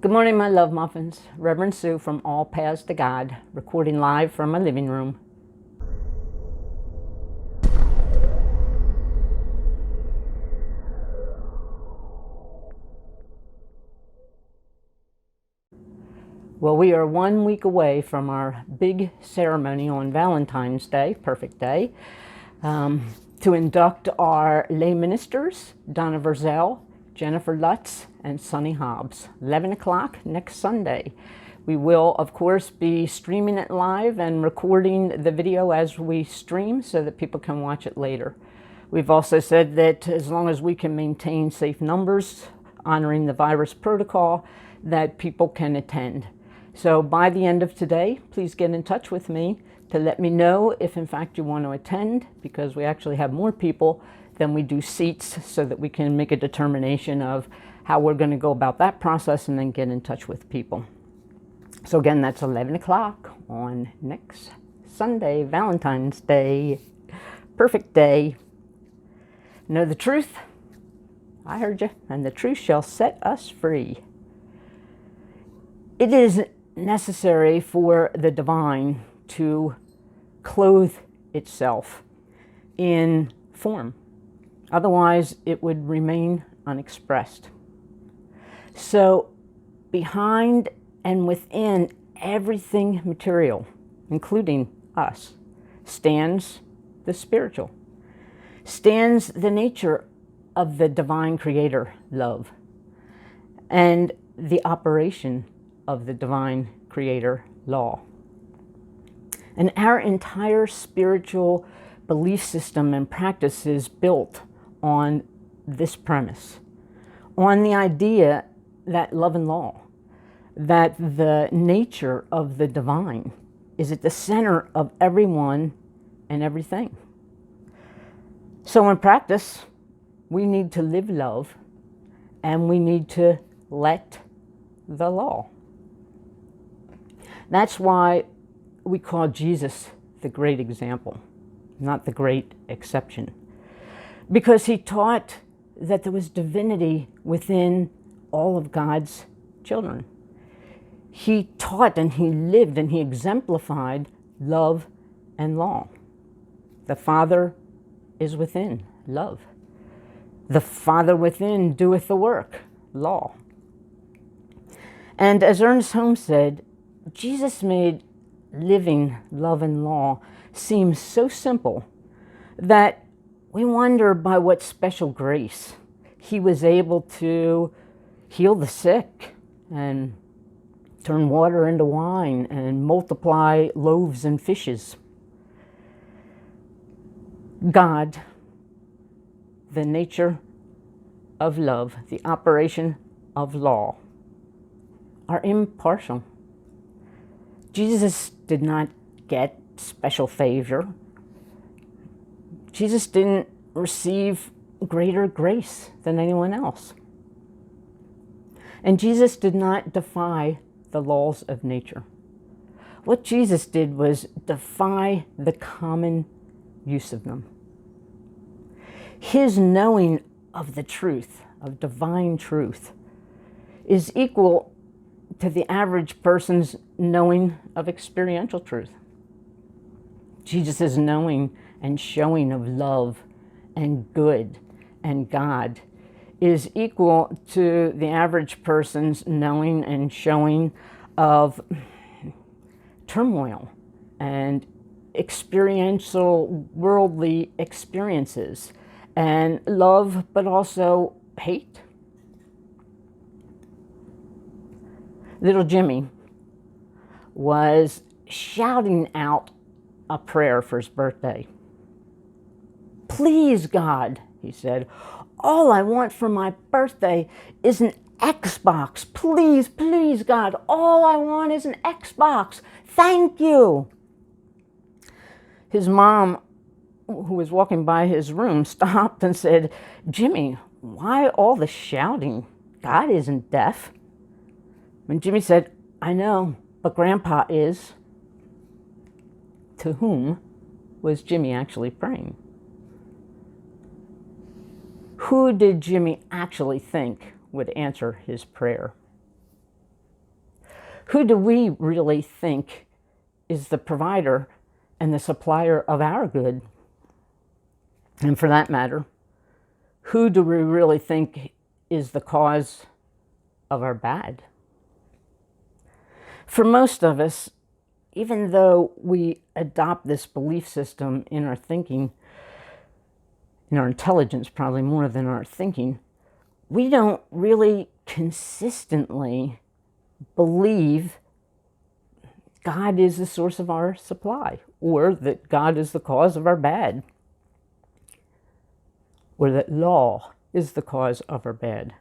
Good morning, my love muffins. Reverend Sue from All Paths to God, recording live from my living room. Well, we are 1 week away from our big ceremony on Valentine's Day, perfect day, to induct our lay ministers, Donna Verzel, Jennifer Lutz, and Sonny Hobbs, 11 o'clock next Sunday. We will, of course, be streaming it live and recording the video as we stream so that people can watch it later. We've also said that as long as we can maintain safe numbers, honoring the virus protocol, that people can attend. So by the end of today, please get in touch with me to let me know if in fact you want to attend, because we actually have more people than we do seats, so that we can make a determination of how we're going to go about that process and then get in touch with people. So again, that's 11 o'clock on next Sunday, Valentine's Day. Perfect day. Know the truth? I heard you. And the truth shall set us free. It is necessary for the divine to clothe itself in form. Otherwise, it would remain unexpressed. So behind and within everything material, including us, stands the spiritual, stands the nature of the divine creator, love, and the operation of the divine creator, law. And our entire spiritual belief system and practice is built on this premise, on the idea that love and law, that the nature of the divine is at the center of everyone and everything. So in practice, we need to live love, and we need to let the law. That's why we call Jesus the great example, not the great exception. Because he taught that there was divinity within all of God's children. He taught and he lived and he exemplified love and law. The Father is within, love. The Father within doeth the work, law. And as Ernest Holmes said, Jesus made living love and law seem so simple that we wonder by what special grace he was able to heal the sick and turn water into wine and multiply loaves and fishes. God, the nature of love, the operation of law, are impartial. Jesus did not get special favor. Jesus didn't receive greater grace than anyone else. And Jesus did not defy the laws of nature. What Jesus did was defy the common use of them. His knowing of the truth, of divine truth, is equal to the average person's knowing of experiential truth. Jesus' knowing and showing of love and good and God is equal to the average person's knowing and showing of turmoil and experiential worldly experiences and love, but also hate. Little Jimmy was shouting out a prayer for his birthday. "Please, God," he said, "all I want for my birthday is an Xbox. Please, please, God, all I want is an Xbox. Thank you." His mom, who was walking by his room, stopped and said, "Jimmy, why all the shouting? God isn't deaf." And Jimmy said, "I know, but Grandpa is." To whom was Jimmy actually praying? Who did Jimmy actually think would answer his prayer? Who do we really think is the provider and the supplier of our good? And for that matter, who do we really think is the cause of our bad? For most of us, even though we adopt this belief system in our thinking, in our intelligence probably more than our thinking, we don't really consistently believe God is the source of our supply, or that God is the cause of our bad, or that law is the cause of our bad.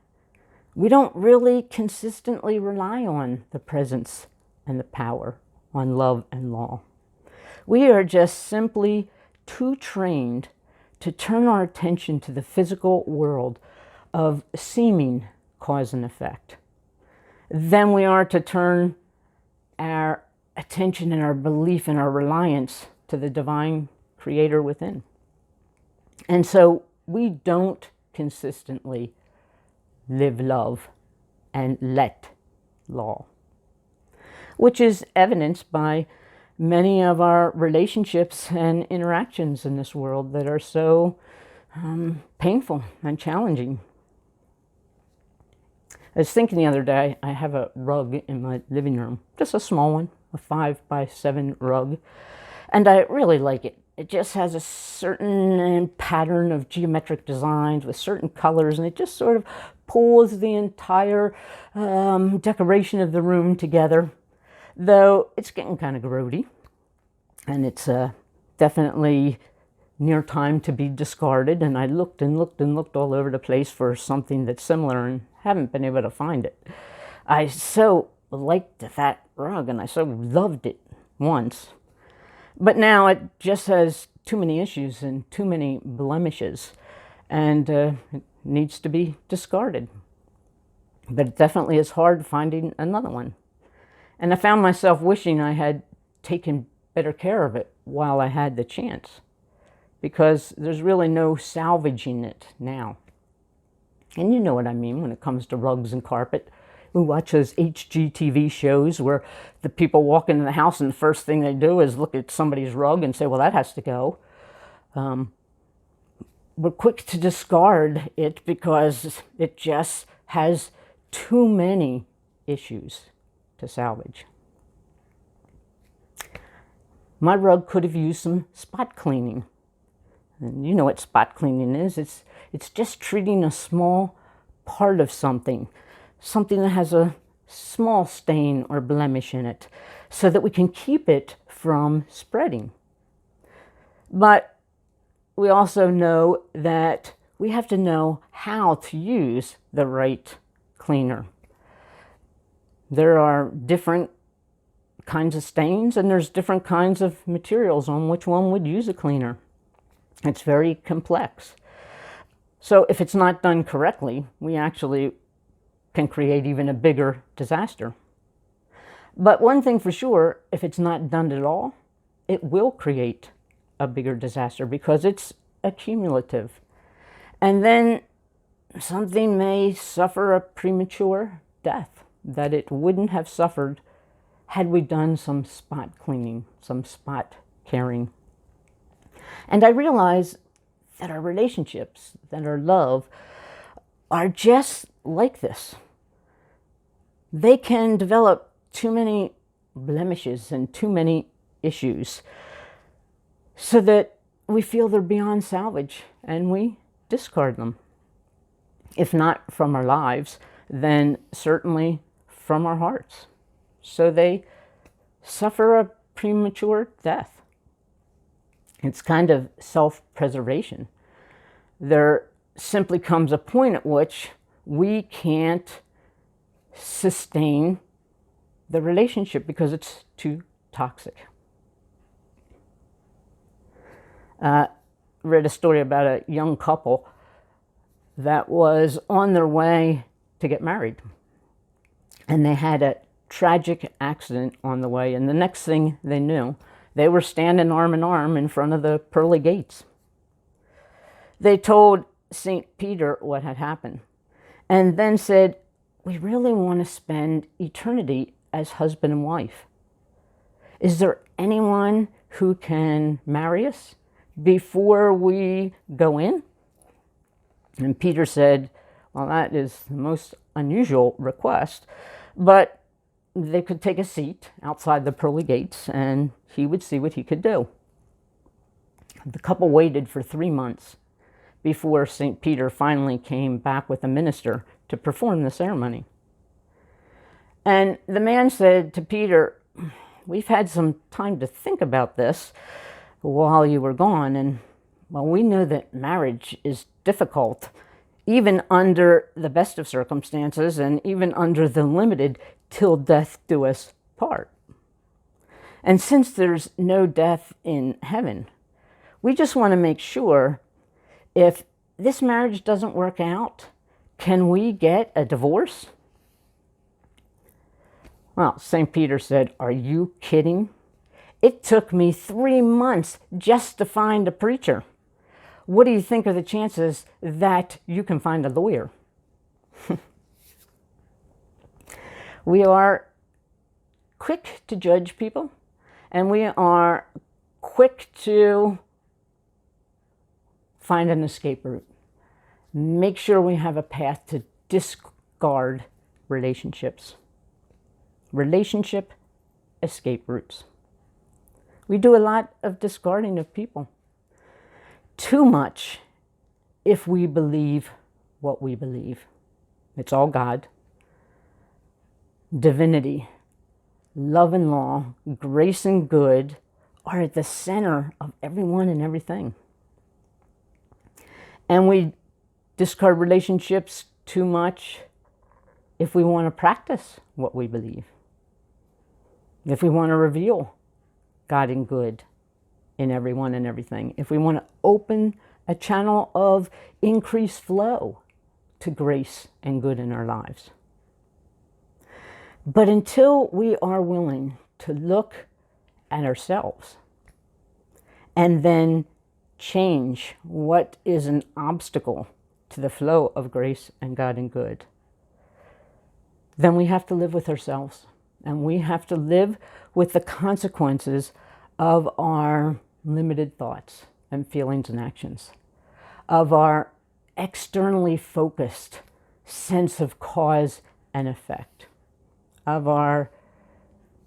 We don't really consistently rely on the presence and the power, on love and law. We are just simply too trained to turn our attention to the physical world of seeming cause and effect than we are to turn our attention and our belief and our reliance to the divine creator within. And so we don't consistently live love and let law, which is evidenced by many of our relationships and interactions in this world that are so painful and challenging. I was thinking the other day, I have a rug in my living room, just a small one, a 5x7 rug, and I really like it. It just has a certain pattern of geometric designs with certain colors, and it just sort of pulls the entire decoration of the room together, though it's getting kind of grody, and it's definitely near time to be discarded. And I looked and looked and looked all over the place for something that's similar and haven't been able to find it. I so liked that rug and I so loved it once, but now it just has too many issues and too many blemishes, and it needs to be discarded. But it definitely is hard finding another one. And I found myself wishing I had taken better care of it while I had the chance, because there's really no salvaging it now. And you know what I mean when it comes to rugs and carpet. We watch those HGTV shows where the people walk into the house and the first thing they do is look at somebody's rug and say, well, that has to go. We're quick to discard it because it just has too many issues to salvage. My rug could have used some spot cleaning. And you know what spot cleaning is. It's just treating a small part of something that has a small stain or blemish in it, so that we can keep it from spreading. But we also know that we have to know how to use the right cleaner. There are different kinds of stains, and there's different kinds of materials on which one would use a cleaner. It's very complex. So if it's not done correctly, we actually can create even a bigger disaster. But one thing for sure, if it's not done at all, it will create a bigger disaster because it's accumulative. And then something may suffer a premature death that it wouldn't have suffered had we done some spot cleaning, some spot caring. And I realize that our relationships, that our love, are just like this. They can develop too many blemishes and too many issues so that we feel they're beyond salvage and we discard them. If not from our lives, then certainly from our hearts. So they suffer a premature death. It's kind of self-preservation. There simply comes a point at which we can't sustain the relationship because it's too toxic. Read a story about a young couple that was on their way to get married. And they had a tragic accident on the way. And the next thing they knew, they were standing arm in arm in front of the pearly gates. They told St. Peter what had happened and then said, we really want to spend eternity as husband and wife? Is there anyone who can marry us before we go in? And Peter said, well, that is the most unusual request, but they could take a seat outside the pearly gates and he would see what he could do. The couple waited for 3 months before St. Peter finally came back with a minister to perform the ceremony. And the man said to Peter, we've had some time to think about this while you were gone, and well, we know that marriage is difficult, even under the best of circumstances and even under the limited till death do us part. And since there's no death in heaven, we just want to make sure if this marriage doesn't work out, can we get a divorce? Well, St. Peter said, are you kidding? It took me 3 months just to find a preacher. What do you think are the chances that you can find a lawyer? We are quick to judge people, and we are quick to find an escape route. Make sure we have a path to discard relationships. Relationship escape routes. We do a lot of discarding of people. Too much if we believe what we believe. It's all God. Divinity, love and law, grace and good are at the center of everyone and everything. And we discard relationships too much if we want to practice what we believe. If we want to reveal God and good in everyone and everything. If we want to open a channel of increased flow to grace and good in our lives. But until we are willing to look at ourselves and then change what is an obstacle to the flow of grace and God and good, then we have to live with ourselves. And we have to live with the consequences of our limited thoughts and feelings and actions, of our externally focused sense of cause and effect, of our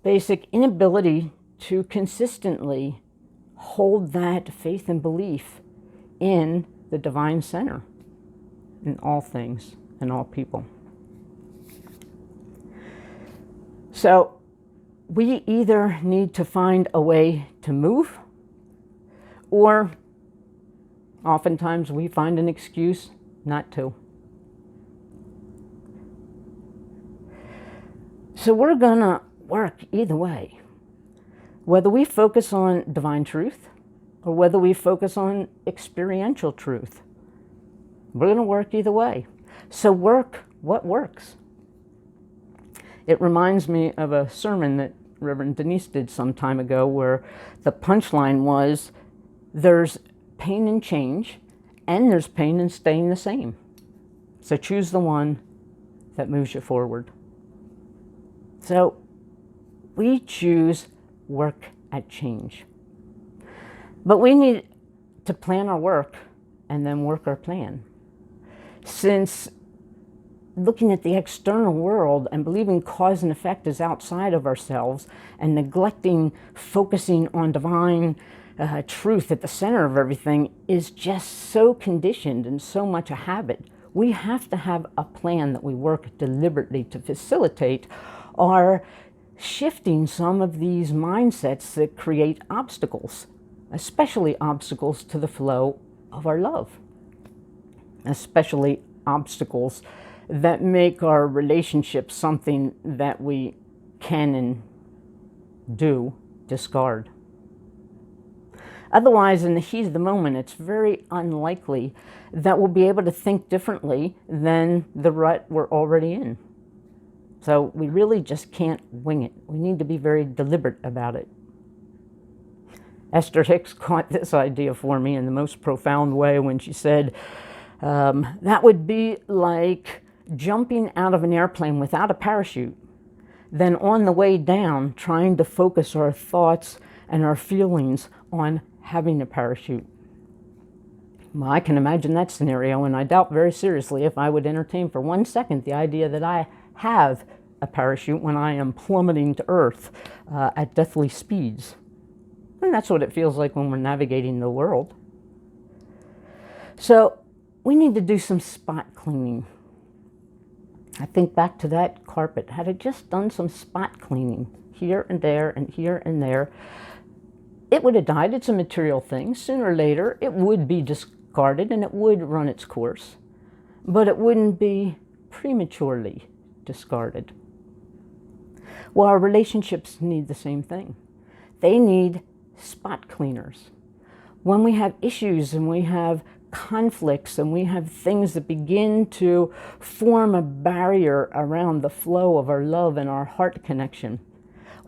basic inability to consistently hold that faith and belief in the divine center in all things and all people. So we either need to find a way to move, or oftentimes we find an excuse not to. So we're going to work either way, whether we focus on divine truth or whether we focus on experiential truth. We're going to work either way. So work what works. It reminds me of a sermon that Reverend Denise did some time ago where the punchline was, there's pain in change and there's pain in staying the same. So choose the one that moves you forward. So we choose work at change. But we need to plan our work and then work our plan. Since looking at the external world and believing cause and effect is outside of ourselves and neglecting focusing on divine truth at the center of everything is just so conditioned and so much a habit. We have to have a plan that we work deliberately to facilitate our shifting some of these mindsets that create obstacles, especially obstacles to the flow of our love, especially obstacles that make our relationship something that we can and do discard. Otherwise, in the heat of the moment, it's very unlikely that we'll be able to think differently than the rut we're already in. So we really just can't wing it. We need to be very deliberate about it. Esther Hicks caught this idea for me in the most profound way when she said, that would be like jumping out of an airplane without a parachute, than on the way down trying to focus our thoughts and our feelings on having a parachute. Well, I can imagine that scenario, and I doubt very seriously if I would entertain for 1 second the idea that I have a parachute when I am plummeting to earth at deathly speeds. And that's what it feels like when we're navigating the world. So we need to do some spot cleaning. I think back to that carpet. Had I just done some spot cleaning here and there and here and there, it would have died. It's a material thing. Sooner or later, it would be discarded and it would run its course, but it wouldn't be prematurely discarded. Well, our relationships need the same thing. They need spot cleaners. When we have issues and we have conflicts and we have things that begin to form a barrier around the flow of our love and our heart connection,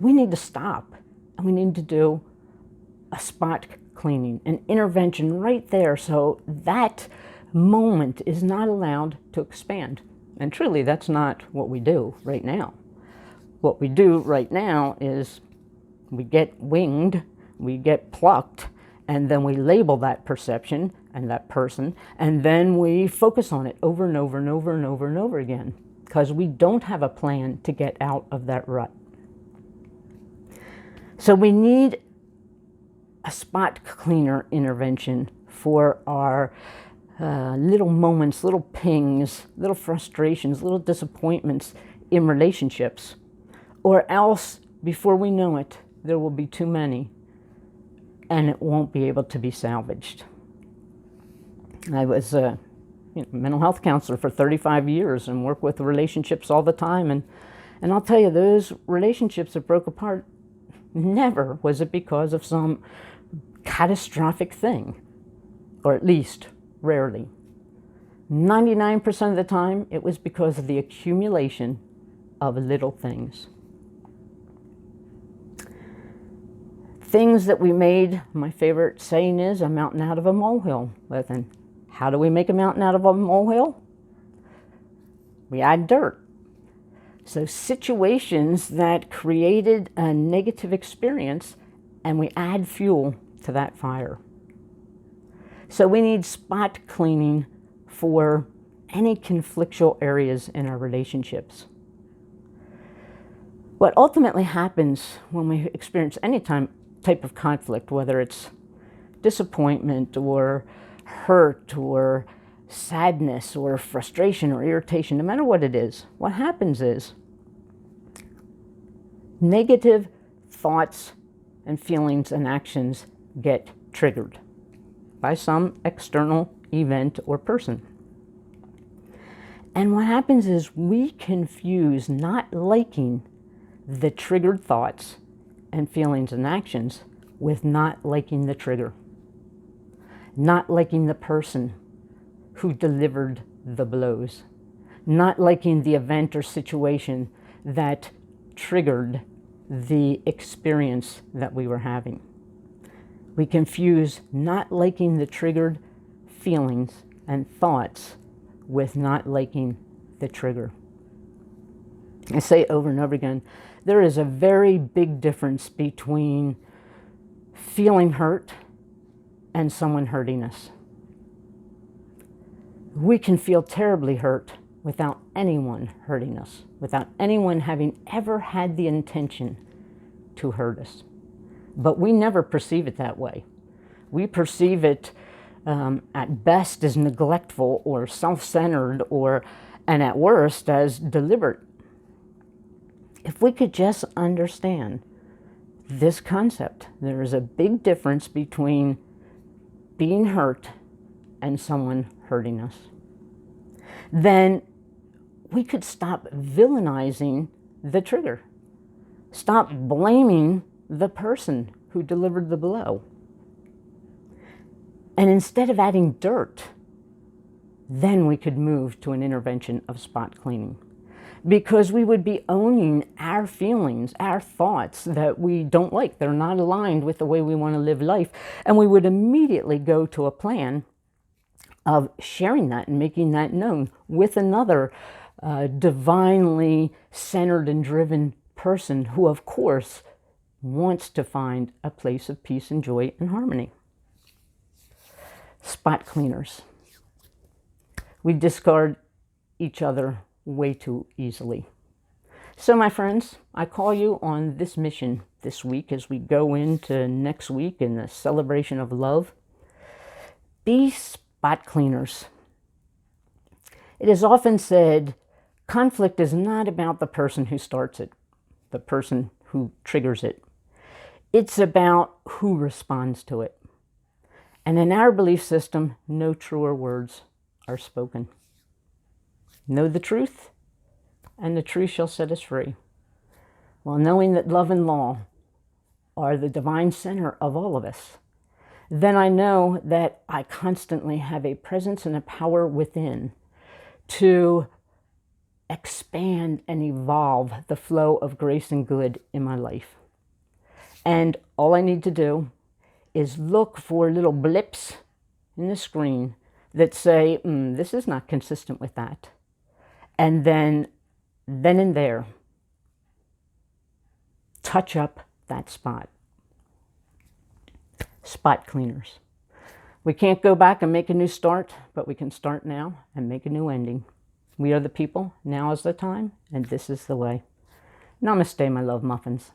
we need to stop and we need to do a spot cleaning, an intervention right there, so that moment is not allowed to expand. And truly, that's not what we do right now. What we do right now is we get winged, we get plucked, and then we label that perception and that person, and then we focus on it over and over and over and over and over again, because we don't have a plan to get out of that rut. So we need a spot cleaner intervention for our little moments, little pings, little frustrations, little disappointments in relationships, or else before we know it, there will be too many and it won't be able to be salvaged. I was a mental health counselor for 35 years and work with relationships all the time, and I'll tell you, those relationships that broke apart, never was it because of some catastrophic thing, or at least rarely. 99% of the time, it was because of the accumulation of little things. Things that we made, my favorite saying is, a mountain out of a molehill. Listen, how do we make a mountain out of a molehill? We add dirt. So situations that created a negative experience, and we add fuel to that fire. So we need spot cleaning for any conflictual areas in our relationships. What ultimately happens when we experience any type of conflict, whether it's disappointment or hurt or sadness or frustration or irritation, no matter what it is, what happens is negative thoughts and feelings and actions get triggered by some external event or person. And what happens is we confuse not liking the triggered thoughts and feelings and actions with not liking the trigger, not liking the person who delivered the blows, not liking the event or situation that triggered the experience that we were having. We confuse not liking the triggered feelings and thoughts with not liking the trigger. I say over and over again, there is a very big difference between feeling hurt and someone hurting us. We can feel terribly hurt without anyone hurting us, without anyone having ever had the intention to hurt us. But we never perceive it that way. We perceive it at best as neglectful or self-centered, and at worst as deliberate. If we could just understand this concept, there is a big difference between being hurt and someone hurting us, then we could stop villainizing the trigger, stop blaming the person who delivered the blow. And instead of adding dirt, then we could move to an intervention of spot cleaning. Because we would be owning our feelings, our thoughts that we don't like. They're not aligned with the way we want to live life. And we would immediately go to a plan of sharing that and making that known with another divinely centered and driven person who, of course, wants to find a place of peace and joy and harmony. Spot cleaners. We discard each other way too easily. So, my friends, I call you on this mission this week as we go into next week in the celebration of love. Be spot cleaners. It is often said conflict is not about the person who starts it, the person who triggers it. It's about who responds to it. And in our belief system, no truer words are spoken. Know the truth, and the truth shall set us free. Well, knowing that love and law are the divine center of all of us, then I know that I constantly have a presence and a power within to expand and evolve the flow of grace and good in my life. And all I need to do is look for little blips in the screen that say, this is not consistent with that. And then and there, touch up that spot. Spot cleaners. We can't go back and make a new start, but we can start now and make a new ending. We are the people, now is the time, and this is the way. Namaste, my love muffins.